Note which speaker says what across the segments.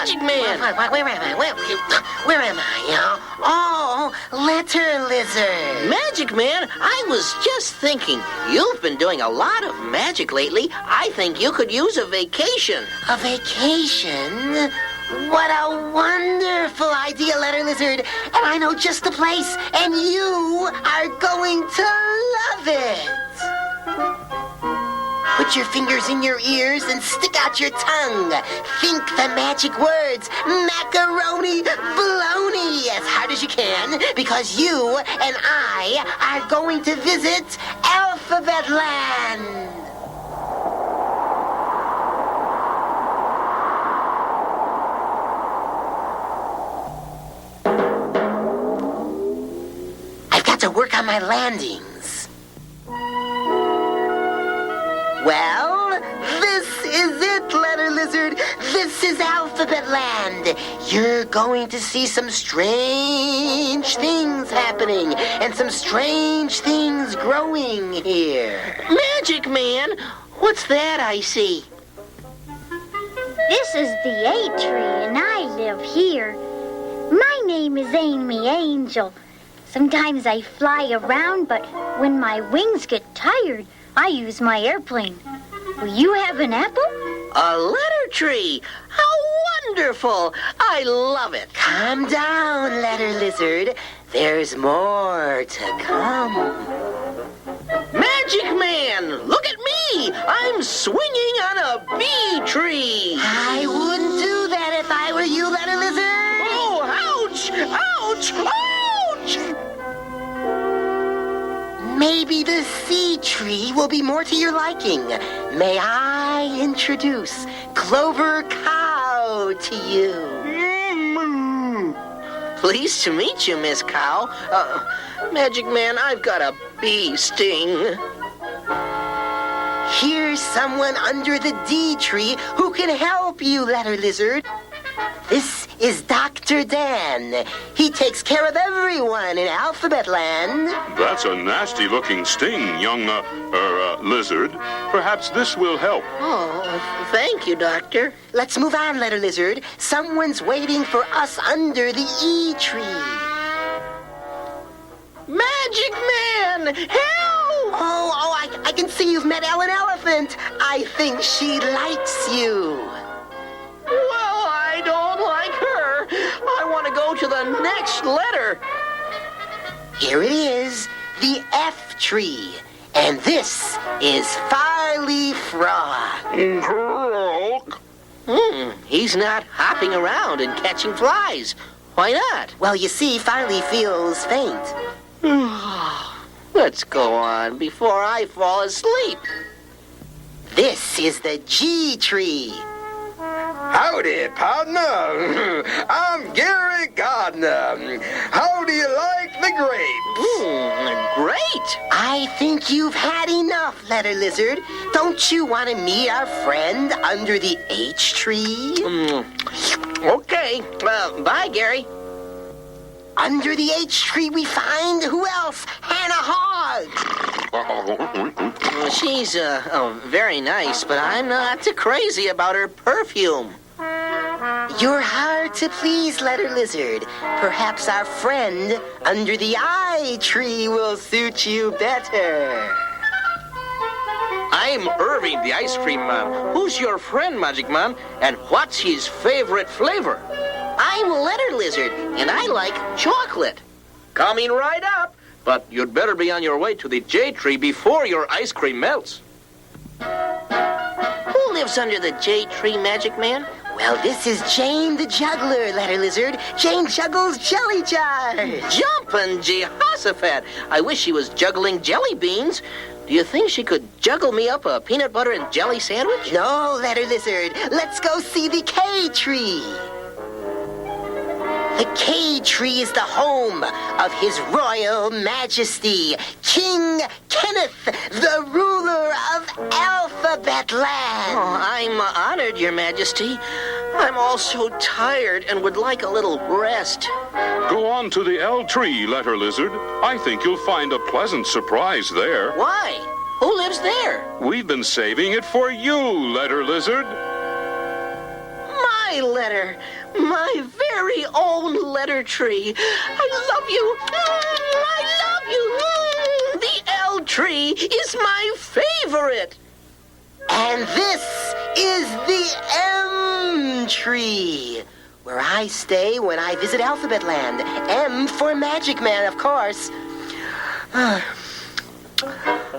Speaker 1: Magic Man!
Speaker 2: Where am I? Where am I? Oh, Letter Lizard.
Speaker 1: Magic Man, I was just thinking, you've been doing a lot of magic lately. I think you could use a vacation.
Speaker 2: A vacation? What a wonderful idea, Letter Lizard. And I know just the place, and you are going to love it. Put your fingers in your ears and stick out your tongue. Think the magic words, macaroni baloney, as hard as you can, because you and I are going to visit Alphabet Land. I've got to work on my landings. Well, this is it, Letter Lizard. This is Alphabet Land. You're going to see some strange things happening and some strange things growing here.
Speaker 1: Magic Man, what's that I see?
Speaker 3: This is the A tree, and I live here. My name is Amy Angel. Sometimes I fly around, but when my wings get tired, I use my airplane. Will you have an apple?
Speaker 1: A letter tree! How wonderful! I love it.
Speaker 2: Calm down, Letter Lizard. There's more to come.
Speaker 1: Magic Man, look at me! I'm swinging on a bee tree.
Speaker 2: I wouldn't do that if I were you, Letter Lizard.
Speaker 1: Oh, ouch! Ouch! Ouch!
Speaker 2: Maybe the sea tree will be more to your liking. May I introduce Clover Cow to you?
Speaker 1: Pleased to meet you, Miss Cow. Magic Man, I've got a bee sting.
Speaker 2: Here's someone under the D tree who can help you, Letter Lizard. This is Dr. Dan. He takes care of everyone in Alphabet Land.
Speaker 4: That's a nasty-looking sting, young, lizard. Perhaps this will help.
Speaker 1: Oh, thank you, Doctor.
Speaker 2: Let's move on, Letter Lizard. Someone's waiting for us under the E tree.
Speaker 1: Magic Man, help!
Speaker 2: I can see you've met Ellen Elephant. I think she likes you.
Speaker 1: Well, I don't like her. I want to go to the next letter.
Speaker 2: Here it is, the F tree. And this is Farley Frog.
Speaker 1: He's not hopping around and catching flies. Why not?
Speaker 2: Well, you see, Farley feels faint.
Speaker 1: Let's go on before I fall asleep.
Speaker 2: This is the G tree.
Speaker 5: Howdy, partner. I'm Gary Gardner. How do you like the grapes?
Speaker 1: Great.
Speaker 2: I think you've had enough, Letter Lizard. Don't you want to meet our friend under the H tree?
Speaker 1: Okay. Bye, Gary.
Speaker 2: Under the H tree we find, who else? Hannah Hogg.
Speaker 1: She's very nice, but I'm not too crazy about her perfume.
Speaker 2: You're hard to please, Letter Lizard. Perhaps our friend under the I tree will suit you better.
Speaker 6: I'm Irving, the ice cream man. Who's your friend, Magic Man? And what's his favorite flavor?
Speaker 1: I'm Letter Lizard, and I like chocolate.
Speaker 6: Coming right up. But you'd better be on your way to the J tree before your ice cream melts.
Speaker 1: Who lives under the J tree, Magic Man?
Speaker 2: Well, this is Jane the Juggler, Letter Lizard. Jane juggles jelly jars.
Speaker 1: Jumpin' Jehoshaphat. I wish she was juggling jelly beans. Do you think she could juggle me up a peanut butter and jelly sandwich?
Speaker 2: No, Letter Lizard. Let's go see the K tree. The K tree is the home of His Royal Majesty, King Kenneth, the ruler of Alphabet Land.
Speaker 1: Oh, I'm honored, Your Majesty. I'm all so tired and would like a little rest.
Speaker 4: Go on to the L tree, Letter Lizard. I think you'll find a pleasant surprise there.
Speaker 1: Why? Who lives there?
Speaker 4: We've been saving it for you, Letter Lizard.
Speaker 1: My my letter. My very own letter tree. I love you. I love you. The L tree is my favorite.
Speaker 2: And this is the M tree, where I stay when I visit Alphabet Land. M for Magic Man, of course.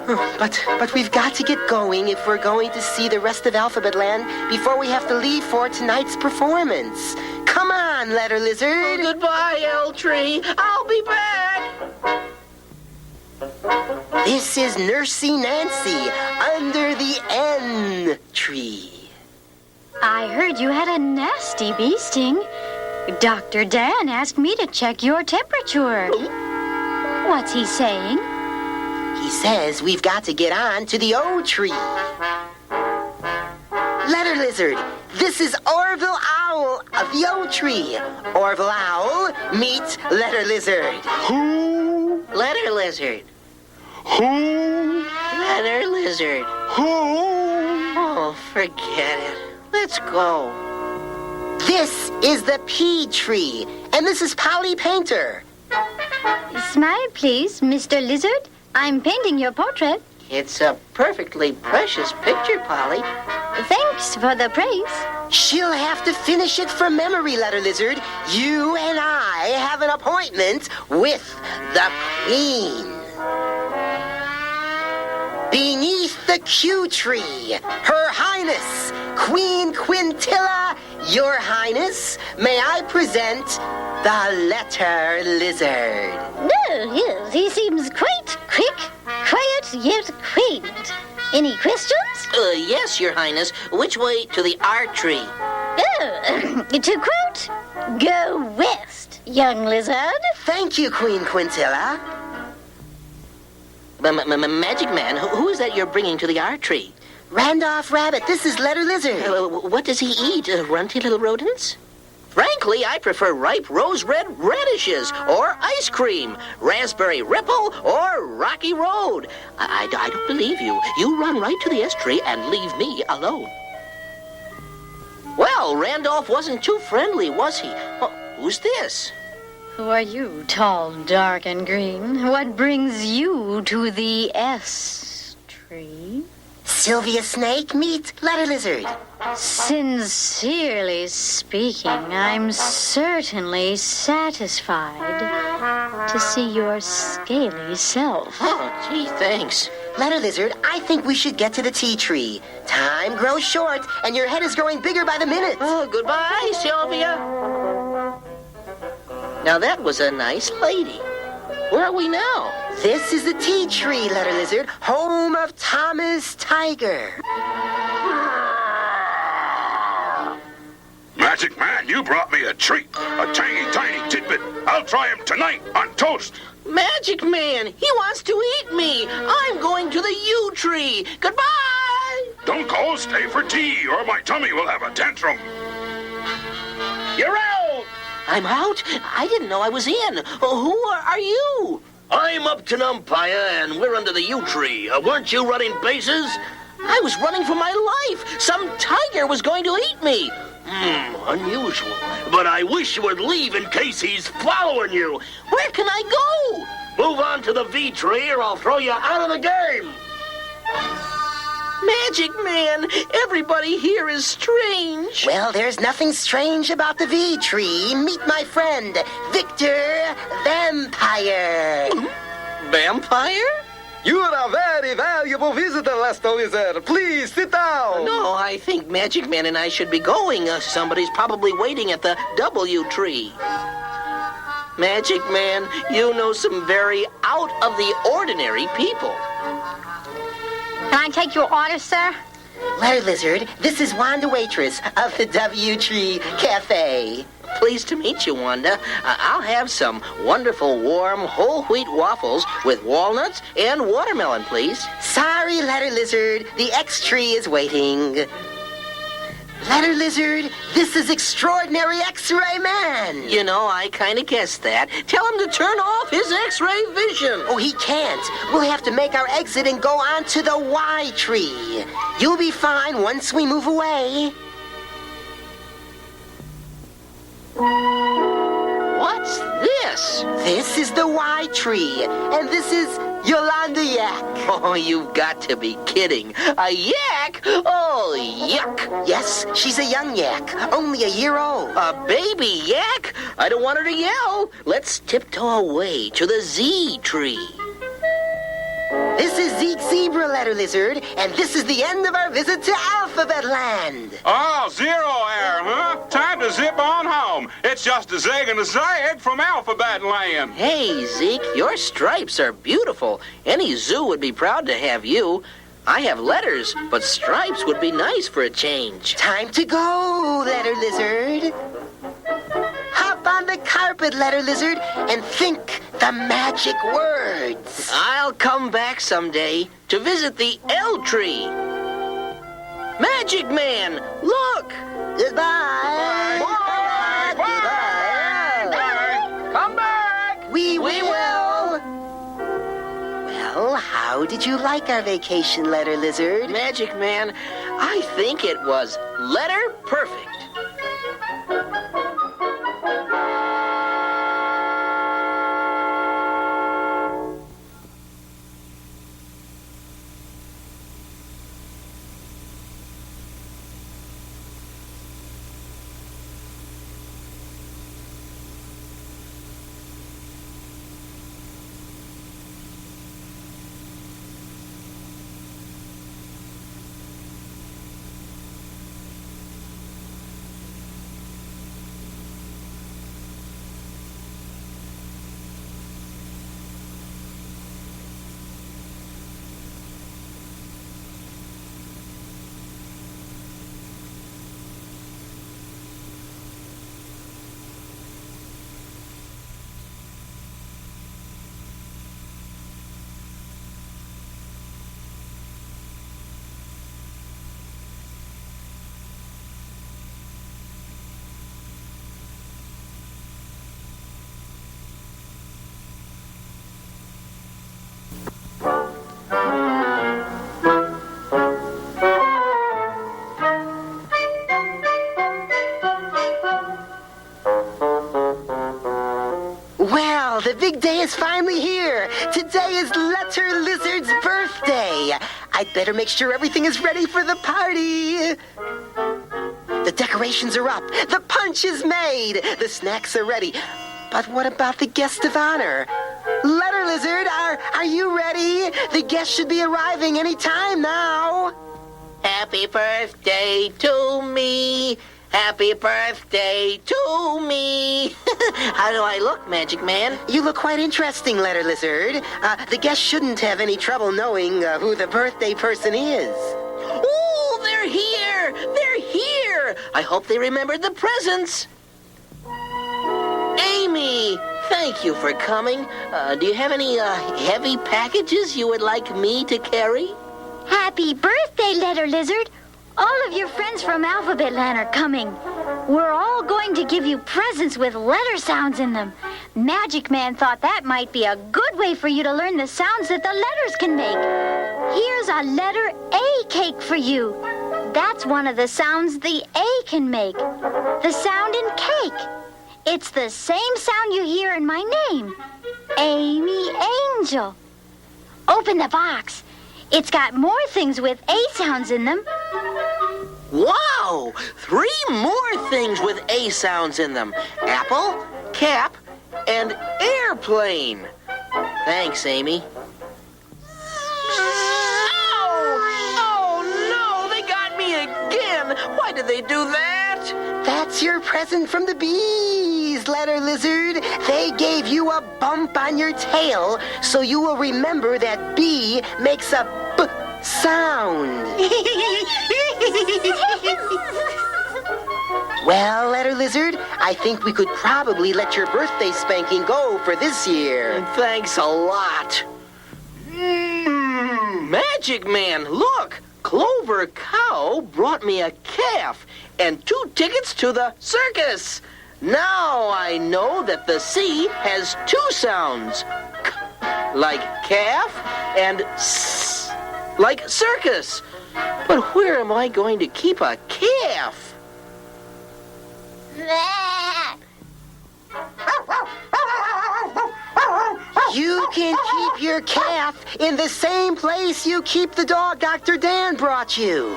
Speaker 2: But we've got to get going if we're going to see the rest of Alphabet Land before we have to leave for tonight's performance. Come on, Letter Lizard.
Speaker 1: Goodbye, L tree. I'll be back.
Speaker 2: This is Nursey Nancy under the N tree.
Speaker 3: I heard you had a nasty bee sting. Dr. Dan asked me to check your temperature. What's he saying?
Speaker 2: He says we've got to get on to the O tree. Letter Lizard, this is Orville Owl of the O tree. Orville Owl, meet Letter Lizard.
Speaker 4: Who?
Speaker 1: Letter lizard.
Speaker 4: Who?
Speaker 1: Letter lizard.
Speaker 4: Who?
Speaker 1: Oh, forget it. Let's go.
Speaker 2: This is the P tree, and this is Polly Painter.
Speaker 3: Smile, please, Mr. Lizard. I'm painting your portrait.
Speaker 1: It's a perfectly precious picture, Polly.
Speaker 3: Thanks for the praise.
Speaker 2: She'll have to finish it from memory, Letter Lizard. You and I have an appointment with the Queen. Beneath the Q tree, Her Highness, Queen Quintilla, Your Highness, may I present the Letter Lizard.
Speaker 3: Oh, yes, he seems quite quick, quiet, yet quaint. Any questions?
Speaker 1: Yes, Your Highness. Which way to the R tree?
Speaker 3: Oh, to quote, go west, young lizard.
Speaker 2: Thank you, Queen Quintilla.
Speaker 1: Magic Man, who is that you're bringing to the R tree?
Speaker 2: Randolph Rabbit, this is Letter Lizard.
Speaker 1: What does he eat? Runty little rodents? Frankly, I prefer ripe rose-red radishes or ice cream, raspberry ripple or rocky road. I don't believe you. You run right to the S tree and leave me alone. Well, Randolph wasn't too friendly, was he? Well, who's this?
Speaker 3: Who are you, tall, dark, and green? What brings you to the S tree?
Speaker 2: Sylvia Snake, meet Letter Lizard.
Speaker 3: Sincerely speaking, I'm certainly satisfied to see your scaly self.
Speaker 1: Oh, gee, thanks.
Speaker 2: Letter Lizard, I think we should get to the T tree. Time grows short, and your head is growing bigger by the minute.
Speaker 1: Oh, goodbye, Sylvia. Now, that was a nice lady. Where are we now?
Speaker 2: This is the T tree, Letter Lizard, home of Thomas Tiger.
Speaker 4: Magic Man, you brought me a treat. A tiny, tiny tidbit. I'll try him tonight on toast.
Speaker 1: Magic Man, he wants to eat me. I'm going to the U tree. Goodbye.
Speaker 4: Don't go, stay for tea, or my tummy will have a tantrum.
Speaker 6: You're out!
Speaker 1: I'm out? I didn't know I was in. Who are you?
Speaker 6: I'm Upton Umpire, and we're under the U tree. Weren't you running bases?
Speaker 1: I was running for my life. Some tiger was going to eat me.
Speaker 6: Unusual. But I wish you would leave in case he's following you.
Speaker 1: Where can I go?
Speaker 6: Move on to the V tree, or I'll throw you out of the game.
Speaker 1: Magic Man, everybody here is strange.
Speaker 2: Well, there's nothing strange about the V tree. Meet my friend, Victor Vampire.
Speaker 1: Vampire?
Speaker 5: You are a very valuable visitor, Letter Lizard. Please sit down.
Speaker 1: No, I think Magic Man and I should be going. Somebody's probably waiting at the W tree. Magic Man, you know some very out-of-the-ordinary people.
Speaker 3: Can I take your order, sir?
Speaker 2: Letter Lizard, this is Wanda Waitress of the W Tree Cafe.
Speaker 1: Pleased to meet you, Wanda. I'll have some wonderful warm whole wheat waffles with walnuts and watermelon, please.
Speaker 2: Sorry, Letter Lizard, the X tree is waiting. Letter Lizard, this is Extraordinary X-Ray Man.
Speaker 1: You know, I kind of guessed that. Tell him to turn off his X-ray vision.
Speaker 2: Oh, he can't. We'll have to make our exit and go on to the Y tree. You'll be fine once we move away.
Speaker 1: What's this?
Speaker 2: This is the Y tree, and this is Yolanda Yak.
Speaker 1: Oh, you've got to be kidding. A yak? Oh, yuck.
Speaker 2: Yes, she's a young yak, only a year old.
Speaker 1: A baby yak? I don't want her to yell. Let's tiptoe away to the Z tree.
Speaker 2: This is Zeke Zebra Letter Lizard, and this is the end of our visit to Alphabet Land.
Speaker 4: Oh, zero error, huh? Time to zip on home. It's just a zig and a zag from Alphabet Land.
Speaker 1: Hey, Zeke, your stripes are beautiful. Any zoo would be proud to have you. I have letters, but stripes would be nice for a change.
Speaker 2: Time to go, Letter Lizard. Hop on the carpet, Letter Lizard, and think the magic words.
Speaker 1: I'll come back someday to visit the L tree. Magic Man, look!
Speaker 2: Goodbye.
Speaker 6: Bye. Come back.
Speaker 2: We will. Well, how did you like our vacation, Letter Lizard?
Speaker 1: Magic Man, I think it was letter perfect.
Speaker 2: Well, the big day is finally here. Today is Letter Lizard's birthday. I'd better make sure everything is ready for the party. The decorations are up. The punch is made. The snacks are ready. But what about the guest of honor? Letter Lizard, are you ready? The guests should be arriving any time now.
Speaker 1: Happy birthday to me. Happy birthday to me. How do I look, Magic Man?
Speaker 2: You look quite interesting, Letter Lizard. The guests shouldn't have any trouble knowing who the birthday person is.
Speaker 1: Oh, they're here. They're here. I hope they remembered the presents. Amy, thank you for coming. Do you have any heavy packages you would like me to carry?
Speaker 3: Happy birthday, Letter Lizard. All of your friends from Alphabet Land are coming. We're all going to give you presents with letter sounds in them. Magic Man thought that might be a good way for you to learn the sounds that the letters can make. Here's a letter A cake for you. That's one of the sounds the A can make. The sound in cake. It's the same sound you hear in my name. Amy Angel. Open the box. It's got more things with A sounds in them.
Speaker 1: Wow! 3 more things with A sounds in them. Apple, cap, and airplane. Thanks, Amy. Oh, no! They got me again! Why did they do that?
Speaker 2: That's your present from the bees, Letter Lizard. They gave you a bump on your tail, so you will remember that B makes a B sound. Well, Letter Lizard, I think we could probably let your birthday spanking go for this year.
Speaker 1: Thanks a lot. Magic Man, look! Clover Cow brought me a calf and 2 tickets to the circus. Now I know that the C has 2 sounds. K, like calf, and S, like circus. But where am I going to keep a calf?
Speaker 2: You can keep your calf in the same place you keep the dog Dr. Dan brought you.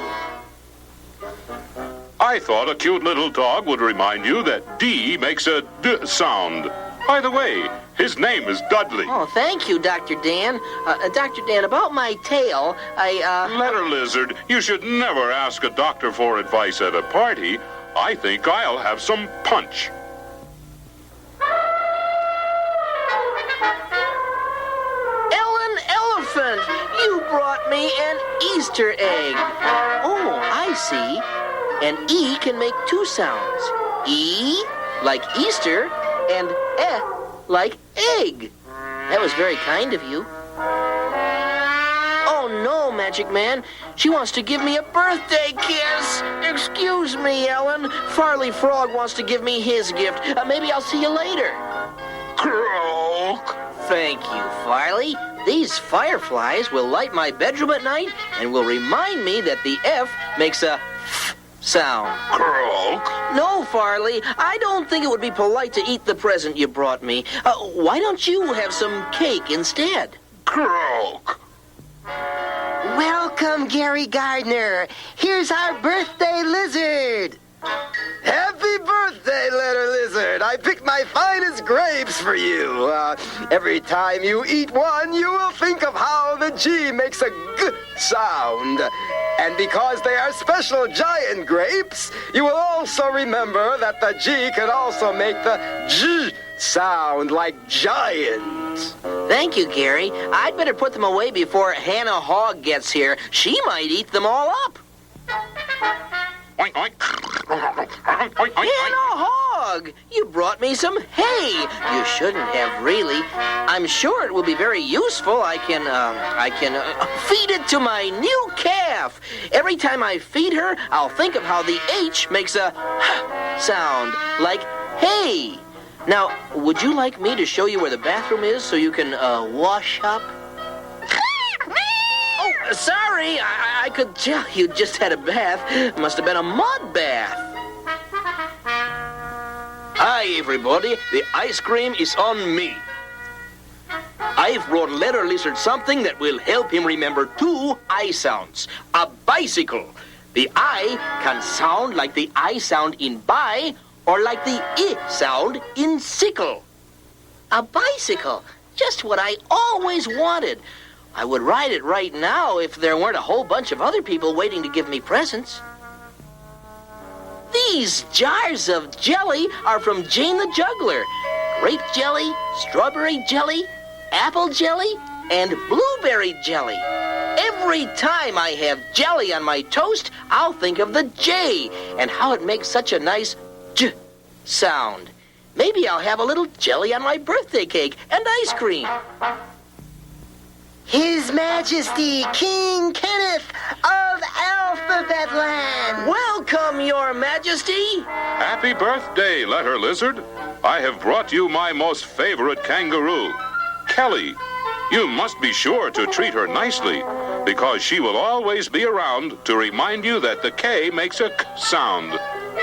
Speaker 4: I thought a cute little dog would remind you that D makes a D sound. By the way, his name is Dudley.
Speaker 1: Oh, thank you, Dr. Dan. Dr. Dan, about my tail,
Speaker 4: Letter Lizard, you should never ask a doctor for advice at a party. I think I'll have some punch.
Speaker 1: Ellen Elephant, you brought me an Easter egg. Oh, I see. An E can make two sounds. E, like Easter, and eh, like egg. That was very kind of you. Oh, no, Magic Man. She wants to give me a birthday kiss. Excuse me, Ellen. Farley Frog wants to give me his gift. Maybe I'll see you later.
Speaker 4: Croak.
Speaker 1: Thank you, Farley. These fireflies will light my bedroom at night and will remind me that the F makes a F sound.
Speaker 4: Croak.
Speaker 1: No, Farley, I don't think it would be polite to eat the present you brought me. Why don't you have some cake instead?
Speaker 4: Croak.
Speaker 2: Welcome, Gary Gardner. Here's our birthday lizard.
Speaker 5: Happy birthday, Letter Lizard. I picked my finest grapes for you. Every time you eat one, you will think of how the G makes a G sound. And because they are special giant grapes, you will also remember that the G can also make the J sound like giant.
Speaker 1: Thank you, Gary. I'd better put them away before Hannah Hogg gets here. She might eat them all up.
Speaker 4: Oink, oink. Oink, oink, oink,
Speaker 1: Hannah
Speaker 4: oink.
Speaker 1: Hogg, you brought me some hay. You shouldn't have, really. I'm sure it will be very useful. I can feed it to my new calf. Every time I feed her, I'll think of how the H makes a sound, like hay. Now, would you like me to show you where the bathroom is so you can wash up? Oh, sorry. I could tell you just had a bath. Must have been a mud bath. Hi, everybody. The ice cream is on me. I've brought Letter Lizard something that will help him remember two I sounds. A bicycle. The I can sound like the I sound in buy, or like the I sound in sickle. A bicycle. Just what I always wanted. I would ride it right now if there weren't a whole bunch of other people waiting to give me presents. These jars of jelly are from Jane the Juggler. Grape jelly, strawberry jelly, apple jelly, and blueberry jelly. Every time I have jelly on my toast, I'll think of the J and how it makes such a nice J sound. Maybe I'll have a little jelly on my birthday cake and ice cream.
Speaker 2: His Majesty King Kenneth of Alphabet Land.
Speaker 1: Welcome, Your Majesty.
Speaker 4: Happy birthday, Letter Lizard. I have brought you my most favorite kangaroo, Kelly. You must be sure to treat her nicely, because she will always be around to remind you that the K makes a K sound.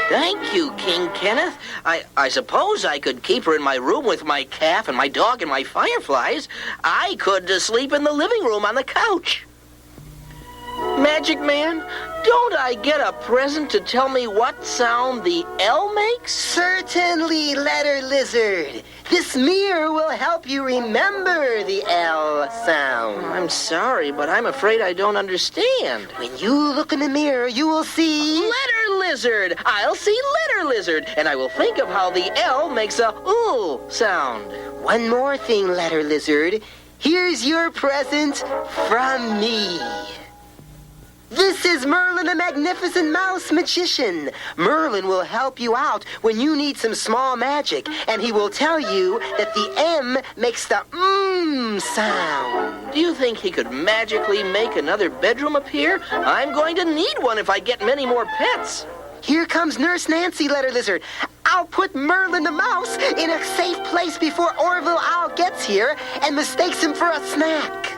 Speaker 1: Thank you, King Kenneth. I suppose I could keep her in my room with my calf and my dog and my fireflies. I could sleep in the living room on the couch. Magic Man, don't I get a present to tell me what sound the L makes?
Speaker 2: Certainly, Letter Lizard. This mirror will help you remember the L sound.
Speaker 1: I'm sorry, but I'm afraid I don't understand.
Speaker 2: When you look in the mirror, you will see...
Speaker 1: Letter Lizard! I'll see Letter Lizard, and I will think of how the L makes a ooh sound.
Speaker 2: One more thing, Letter Lizard. Here's your present from me. This is Merlin, the Magnificent Mouse Magician. Merlin will help you out when you need some small magic, and he will tell you that the M makes the sound.
Speaker 1: Do you think he could magically make another bedroom appear? I'm going to need one if I get many more pets.
Speaker 2: Here comes Nurse Nancy, Letter Lizard. I'll put Merlin the Mouse in a safe place before Orville Owl gets here and mistakes him for a snack.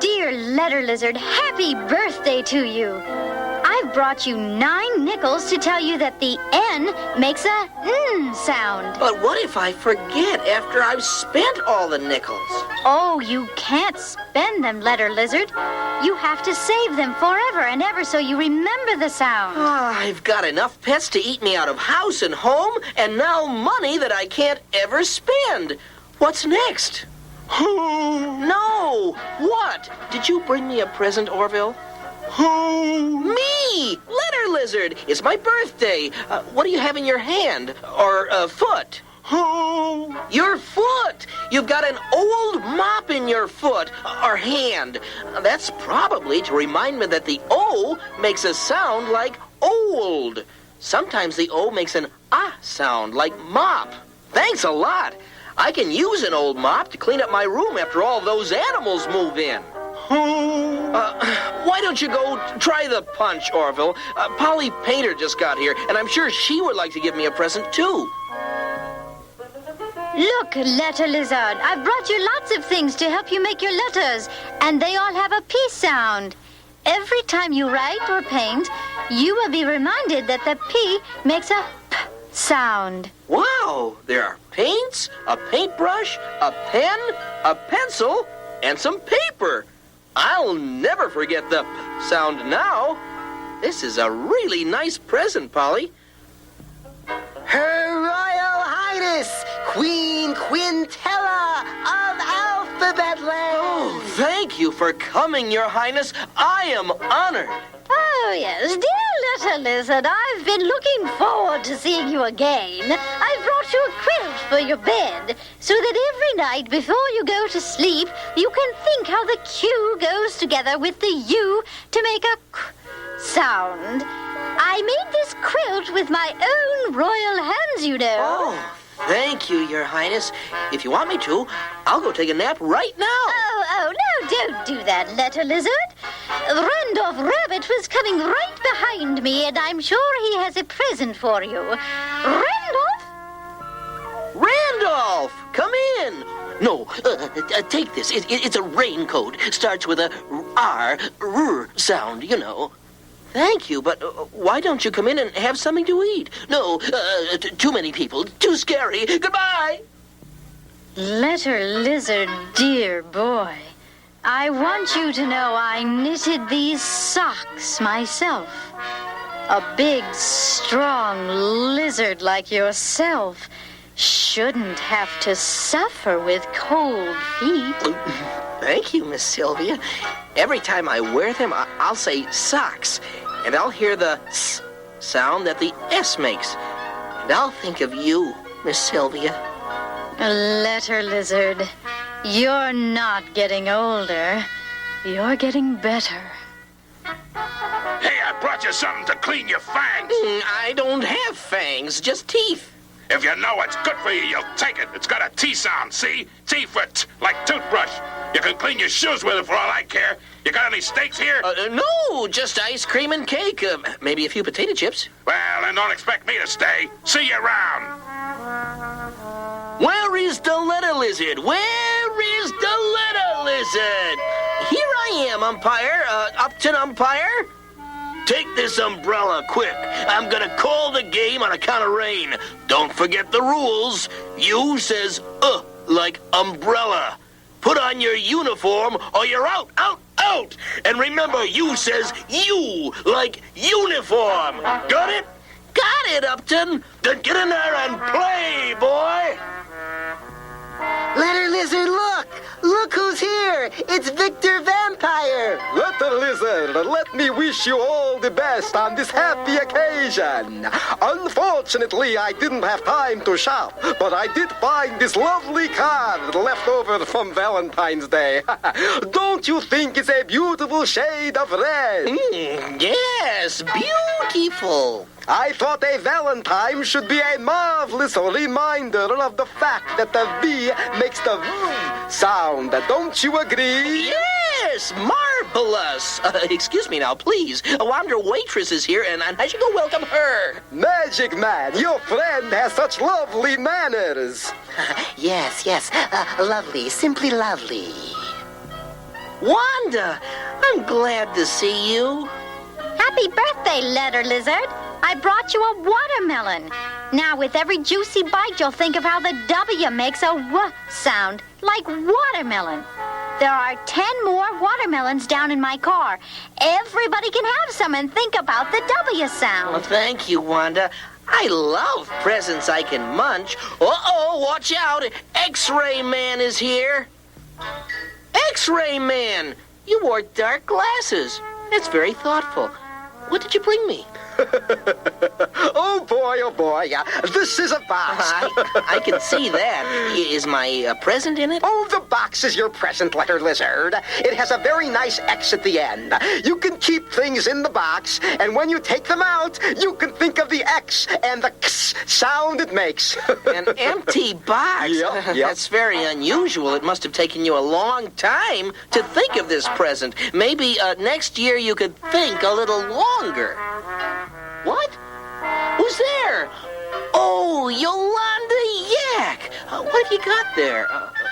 Speaker 3: Dear Letter Lizard, happy birthday to you. I I've brought you 9 nickels to tell you that the N makes a N sound.
Speaker 1: But what if I forget after I've spent all the nickels?
Speaker 3: Oh, you can't spend them, Letter Lizard. You have to save them forever and ever so you remember the sound.
Speaker 1: I've got enough pets to eat me out of house and home, and now money that I can't ever spend. What's next? No! What? Did you bring me a present, Orville? Me! Letter Lizard! It's my birthday. What do you have in your hand? Or foot? Your foot! You've got an old mop in your foot or hand. That's probably to remind me that the O makes a sound like old. Sometimes the O makes an ah sound like mop. Thanks a lot. I can use an old mop to clean up my room after all those animals move in. Why don't you go try the punch, Orville? Polly Painter just got here, and I'm sure she would like to give me a present, too.
Speaker 3: Look, Letter Lizard, I've brought you lots of things to help you make your letters, and they all have a P sound. Every time you write or paint, you will be reminded that the P makes a P sound.
Speaker 1: Wow, there are paints, a paintbrush, a pen, a pencil, and some paper. I'll never forget the P sound now. This is a really nice present, Polly.
Speaker 2: Her Royal Highness, Queen Quintella of Alphabet Land.
Speaker 1: Oh, thank you for coming, Your Highness. I am honored.
Speaker 3: Oh, yes, dear Letter Lizard, I've been looking forward to seeing you again. I've brought you a quilt for your bed, so that every night before you go to sleep, you can think how the Q goes together with the U to make a Q sound. I made this quilt with my own royal hands, you know.
Speaker 1: Oh, thank you, Your Highness. If you want me to, I'll go take a nap right now.
Speaker 3: Oh, no, don't do that, Letter Lizard. Randolph Rabbit was coming right behind me, and I'm sure he has a present for you. Randolph?
Speaker 1: Randolph, come in. No, take this. It's a raincoat. Starts with a R sound, you know. Thank you, but why don't you come in and have something to eat? No, too many people. Too scary. Goodbye.
Speaker 3: Letter Lizard, dear boy, I want you to know I knitted these socks myself. A big, strong lizard like yourself shouldn't have to suffer with cold feet.
Speaker 1: Thank you, Miss Sylvia. Every time I wear them, I'll say socks, and I'll hear the S sound that the S makes. And I'll think of you, Miss Sylvia.
Speaker 3: Letter Lizard, you're not getting older. You're getting better.
Speaker 4: Hey, I brought you something to clean your fangs.
Speaker 1: I don't have fangs, just teeth.
Speaker 4: If you know what's good for you, you'll take it. It's got a T sound, see? T for like toothbrush. You can clean your shoes with it for all I care. You got any steaks here?
Speaker 1: No, just ice cream and cake. Maybe a few potato chips.
Speaker 4: Well, then don't expect me to stay. See you around.
Speaker 1: Where is the letter lizard? Where is the letter lizard? Here I am, umpire. Upton umpire. Take this umbrella, quick. I'm gonna call the game on account of rain. Don't forget the rules. U says, like umbrella. Put on your uniform or you're out, out, out. And remember, U says U, like uniform. Got it? Got it, Upton. Then get in there and play, boy.
Speaker 2: Letter Lizard, look! Look who's here! It's Victor Vampire!
Speaker 5: Letter Lizard, let me wish you all the best on this happy occasion. Unfortunately, I didn't have time to shop, but I did find this lovely card left over from Valentine's Day. Don't you think it's a beautiful shade of red?
Speaker 1: Yes, beautiful.
Speaker 5: I thought a Valentine should be a marvelous reminder of the fact that the V makes the V sound. Don't you agree?
Speaker 1: Yes, marvelous. Excuse me now, please. A wonder waitress is here, and I should go welcome her.
Speaker 5: Magic Man, your friend has such lovely manners.
Speaker 2: Yes, lovely, simply lovely.
Speaker 1: Wanda, I'm glad to see you.
Speaker 3: Happy birthday, Letter Lizard. I brought you a watermelon. Now, with every juicy bite, you'll think of how the W makes a W sound, like watermelon. There are 10 more watermelons down in my car. Everybody can have some and think about the W sound.
Speaker 1: Well, thank you, Wanda. I love presents I can munch. Uh-oh, watch out. X-Ray Man is here. X-Ray Man, you wore dark glasses. That's very thoughtful. What did you bring me?
Speaker 5: Oh boy, this is a box.
Speaker 1: I can see that. Is my present in it?
Speaker 5: Oh, the box is your present, Letter Lizard. It has a very nice X at the end. You can keep things in the box, and when you take them out, you can think of the X and the X sound it makes.
Speaker 1: An empty box?
Speaker 5: Yep.
Speaker 1: That's very unusual. It must have taken you a long time to think of this present. Maybe next year you could think a little longer. What? Who's there? Oh, Yolanda Yak. What have you got there?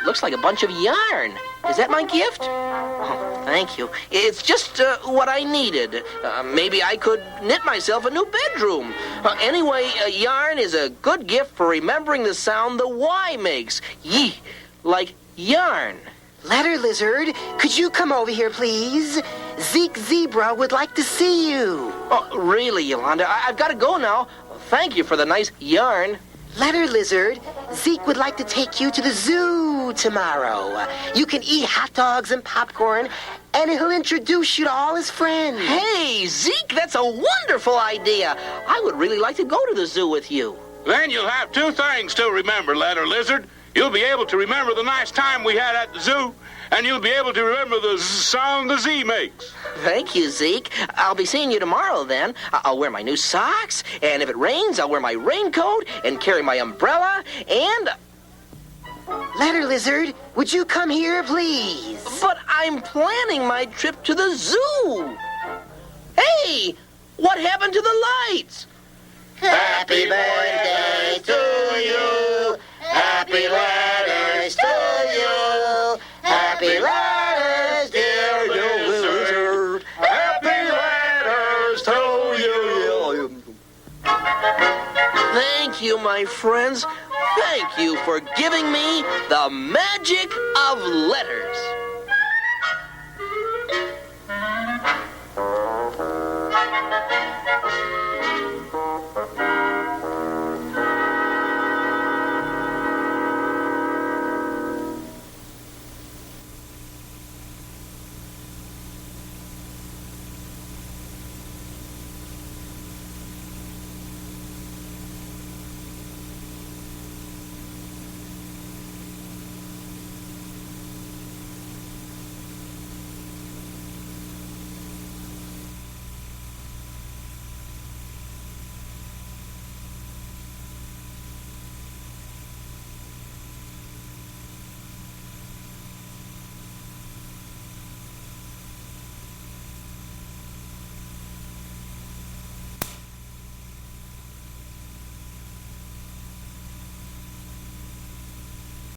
Speaker 1: Looks like a bunch of yarn. Is that my gift? Oh, thank you. It's just what I needed. Maybe I could knit myself a new bedroom. Anyway, yarn is a good gift for remembering the sound the Y makes. Yee, like yarn.
Speaker 2: Letter Lizard, could you come over here, please? Zeke Zebra would like to see you.
Speaker 1: Oh, really, Yolanda? I've got to go now. Thank you for the nice yarn.
Speaker 2: Letter Lizard, Zeke would like to take you to the zoo tomorrow. You can eat hot dogs and popcorn, and he'll introduce you to all his friends.
Speaker 1: Hey, Zeke, that's a wonderful idea. I would really like to go to the zoo with you.
Speaker 4: Then you'll have two things to remember, Letter Lizard. You'll be able to remember the nice time we had at the zoo, and you'll be able to remember the sound the Z makes.
Speaker 1: Thank you, Zeke. I'll be seeing you tomorrow, then. I'll wear my new socks, and if it rains, I'll wear my raincoat and carry my umbrella, and...
Speaker 2: Letter Lizard, would you come here, please?
Speaker 1: But I'm planning my trip to the zoo. Hey, what happened to the lights?
Speaker 2: Happy birthday to you. Happy letters to you. Happy letters, dear Lizard.
Speaker 5: Happy letters to you.
Speaker 1: Thank you, my friends. Thank you for giving me the magic of letters.